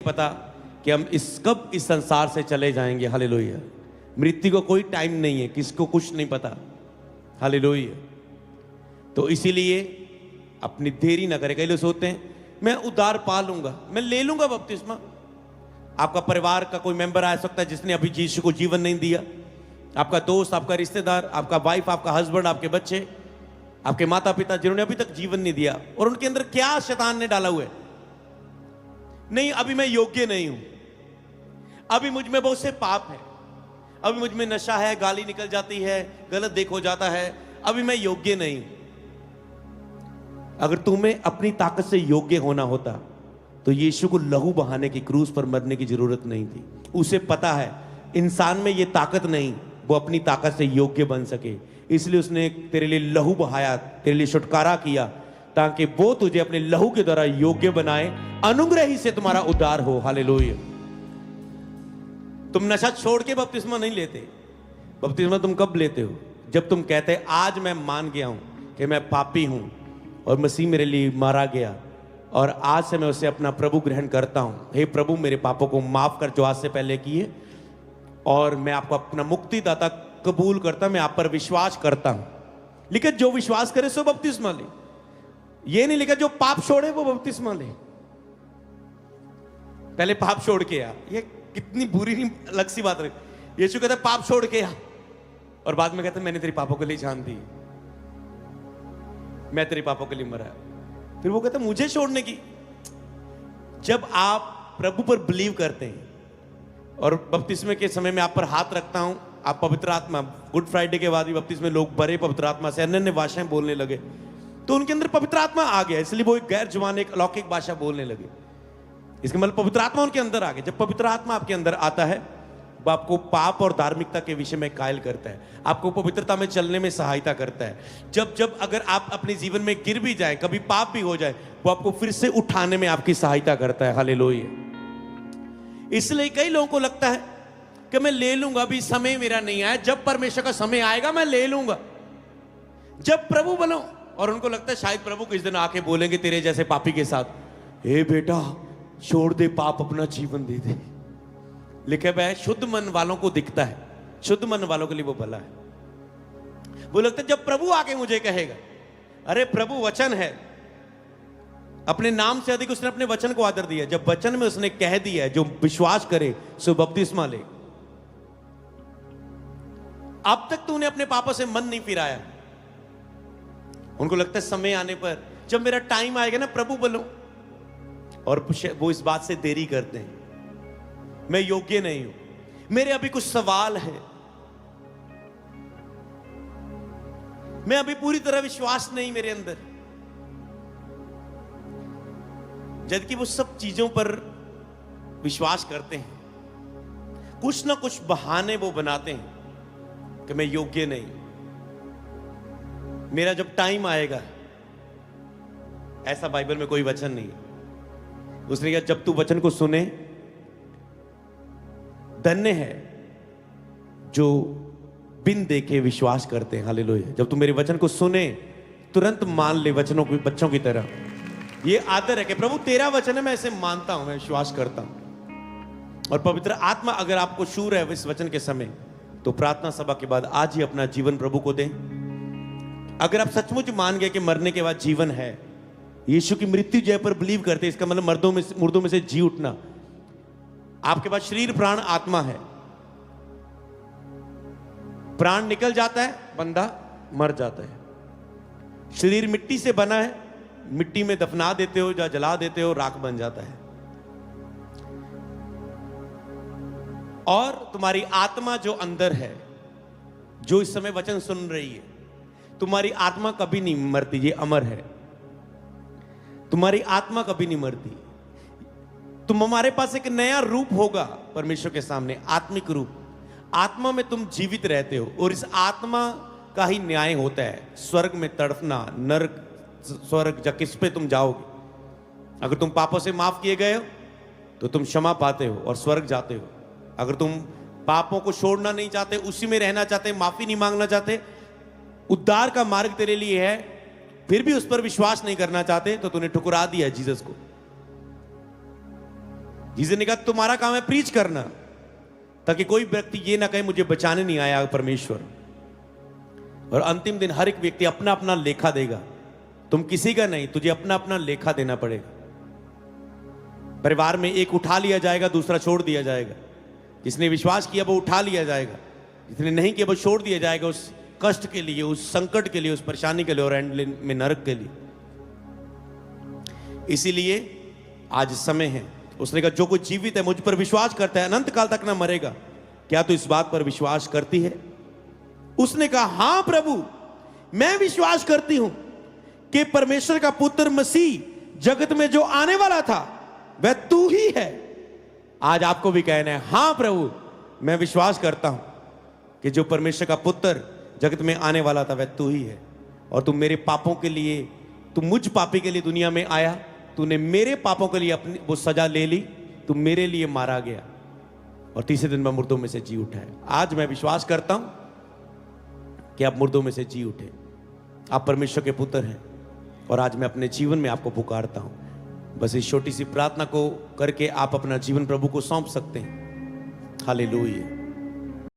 पता कि हम कब इस संसार से चले जाएंगे। हालेलुया। मृत्यु को कोई टाइम नहीं है, किसको कुछ नहीं पता। हालेलुया। तो इसीलिए अपनी देरी ना करें। कई लोग सोचते हैं मैं उद्धार पा लूंगा, मैं ले लूंगा बपतिस्मा। आपका परिवार का कोई मेंबर आ सकता है जिसने अभी यीशु को जीवन नहीं दिया, आपका दोस्त, आपका रिश्तेदार, आपका वाइफ, आपका हस्बैंड, आपके बच्चे, आपके माता पिता जिन्होंने अभी तक जीवन नहीं दिया। और उनके अंदर क्या शैतान ने डाला हुआ है, नहीं अभी मैं योग्य नहीं हूं, अभी मुझ में बहुत से पाप है, अभी मुझ में नशा है, गाली निकल जाती है, गलत देख हो जाता है, अभी मैं योग्य नहीं हूं। अगर तुम्हें अपनी ताकत से योग्य होना होता तो यीशु को लहू बहाने की क्रूस पर मरने की जरूरत नहीं थी। उसे पता है इंसान में ये ताकत नहीं वो अपनी ताकत से योग्य बन सके, इसलिए उसने तेरे लिए लहू बहाया, तेरे लिए छुटकारा किया, ताकि वो तुझे अपने लहू के द्वारा योग्य बनाए, अनुग्रह ही से तुम्हारा उद्धार हो। हालेलुया। तुम नशा छोड़ के बपतिस्मा नहीं लेते। बपतिस्मा तुम कब लेते हो? जब तुम कहते आज मैं मान गया हूं कि मैं पापी हूं और मसीह मेरे लिए मारा गया और आज से मैं उसे अपना प्रभु ग्रहण करता हूं। हे प्रभु, मेरे पापों को माफ कर जो आज से पहले किए, और मैं आपको अपना मुक्तिदाता कबूल करता, मैं आप पर विश्वास करता हूं। लेकिन जो विश्वास करे सो बपतिस्मा ले। ये नहीं लिखा जो पाप छोड़े वो बपतिस्मा ले। पहले पाप छोड़ के आ, ये कितनी बुरी नहीं अलग सी बात है। यीशु कहता है पाप छोड़ के आ, और बाद में कहता है मैंने तेरे पापों के लिए जान दी, मैं तेरे पापों के लिए मरा। फिर वो कहता है मुझे छोड़ने की। जब आप प्रभु पर बिलीव करते हैं और बपतिस्मे के समय में आप पर हाथ रखता हूं, आप पवित्र आत्मा, गुड फ्राइडे के बाद भी बपतिस्मे लोग भरे पवित्र आत्मा से, अन्य भाषाएं बोलने लगे, तो उनके अंदर पवित्र आत्मा आ गया, इसलिए वो एक गैर जुबान, एक अलौकिक भाषा बोलने लगे। इसका मतलब पवित्र आत्मा उनके अंदर आ गया। जब पवित्र आत्मा आपके अंदर आता है वो आपको पाप और धार्मिकता के विषय में कायल करता है, आपको पवित्रता में चलने में सहायता करता है। जब अगर आप अपने जीवन में गिर भी जाए, कभी पाप भी हो जाए, वो आपको फिर से उठाने में आपकी सहायता करता है। हालेलुया। इसलिए कई लोगों को लगता है कि मैं ले लूंगा, अभी समय मेरा नहीं आया, जब परमेश्वर का समय आएगा मैं ले लूंगा, जब प्रभु बनो। और उनको लगता है शायद प्रभु किस दिन आके बोलेंगे तेरे जैसे पापी के साथ, हे बेटा छोड़ दे पाप, अपना जीवन दे दे। लिखे हुआ है शुद्ध मन वालों को दिखता है, शुद्ध मन वालों के लिए वो भला है। वो लगता है जब प्रभु आके मुझे कहेगा, अरे प्रभु वचन है, अपने नाम से अधिक उसने अपने वचन को आदर दिया। जब वचन में उसने कह दिया है जो विश्वास करे सो बपतिस्मा ले। अब तक तूने अपने पापों से मन नहीं फिराया। उनको लगता है समय आने पर जब मेरा टाइम आएगा ना प्रभु बोलो, और वो इस बात से देरी करते हैं, मैं योग्य नहीं हूं, मेरे अभी कुछ सवाल है, मैं अभी पूरी तरह विश्वास नहीं मेरे अंदर। जबकि वो सब चीजों पर विश्वास करते हैं, कुछ ना कुछ बहाने वो बनाते हैं कि मैं योग्य नहीं, मेरा जब टाइम आएगा। ऐसा बाइबल में कोई वचन नहीं है। उसने कहा जब तू वचन को सुने, धन्य है जो बिन देखे विश्वास करते हैं। हालेलुया। जब तू मेरे वचन को सुने तुरंत मान ले, वचनों को बच्चों की तरह। ये आदर है कि प्रभु तेरा वचन है, मैं इसे मानता हूं, मैं विश्वास करता हूं। और पवित्र आत्मा अगर आपको छू रहा है इस वचन के समय, तो प्रार्थना सभा के बाद आज ही अपना जीवन प्रभु को दें। अगर आप सचमुच मान गए कि मरने के बाद जीवन है, यीशु की मृत्यु जय पर बिलीव करते, इसका मतलब मुर्दों में से जी उठना। आपके पास शरीर, प्राण, आत्मा है। प्राण निकल जाता है, बंदा मर जाता है। शरीर मिट्टी से बना है, मिट्टी में दफना देते हो या जला देते हो, राख बन जाता है। और तुम्हारी आत्मा जो अंदर है, जो इस समय वचन सुन रही है, तुम्हारी आत्मा कभी नहीं मरती, ये अमर है। तुम्हारी आत्मा कभी नहीं मरती। तुम, हमारे पास एक नया रूप होगा परमेश्वर के सामने, आत्मिक रूप। आत्मा में तुम जीवित रहते हो और इस आत्मा का ही न्याय होता है। स्वर्ग में तड़पना, नरक, स्वर्ग जा किस पे तुम जाओगे। अगर तुम पापों से माफ किए गए हो तो तुम क्षमा पाते हो और स्वर्ग जाते हो। अगर तुम पापों को छोड़ना नहीं चाहते, उसी में रहना चाहते, माफी नहीं मांगना चाहते, उद्धार का मार्ग तेरे लिए है, फिर भी उस पर विश्वास नहीं करना चाहते, तो तूने ठुकरा दिया जीसस को। जीसस ने कहा तुम्हारा काम है प्रीच करना, ताकि कोई व्यक्ति ये ना कहे मुझे बचाने नहीं आया परमेश्वर। और अंतिम दिन हर एक व्यक्ति अपना अपना लेखा देगा। तुम किसी का नहीं, तुझे अपना अपना लेखा देना पड़ेगा। परिवार में एक उठा लिया जाएगा, दूसरा छोड़ दिया जाएगा। जिसने विश्वास किया वो उठा लिया जाएगा, जिसने नहीं किया वो छोड़ दिया जाएगा, उस कष्ट के लिए, उस संकट के लिए, उस परेशानी के लिए और एंड में नरक के लिए। इसीलिए आज समय है। उसने कहा जो कोई जीवित है मुझ पर विश्वास करता है अनंत काल तक ना मरेगा। क्या तू इस बात पर विश्वास करती है? उसने कहा हां प्रभु, मैं विश्वास करती हूं कि परमेश्वर का पुत्र मसीह जगत में जो आने वाला था वह तू ही है। आज आपको भी कहना है हां प्रभु, मैं विश्वास करता हूं कि जो परमेश्वर का पुत्र जगत में आने वाला था वह तू ही है। और तू मेरे पापों के लिए, तू मुझ पापी के लिए दुनिया में आया, तूने मेरे पापों के लिए अपनी वो सजा ले ली, तू मेरे लिए मारा गया और तीसरे दिन में मुर्दों में से जी उठा है। आज मैं विश्वास करता हूं कि आप मुर्दों में से जी उठे, आप परमेश्वर के पुत्र हैं। और आज मैं अपने जीवन में आपको पुकारता हूं। बस इस छोटी सी प्रार्थना को करके आप अपना जीवन प्रभु को सौंप सकते हैं। हालेलुया।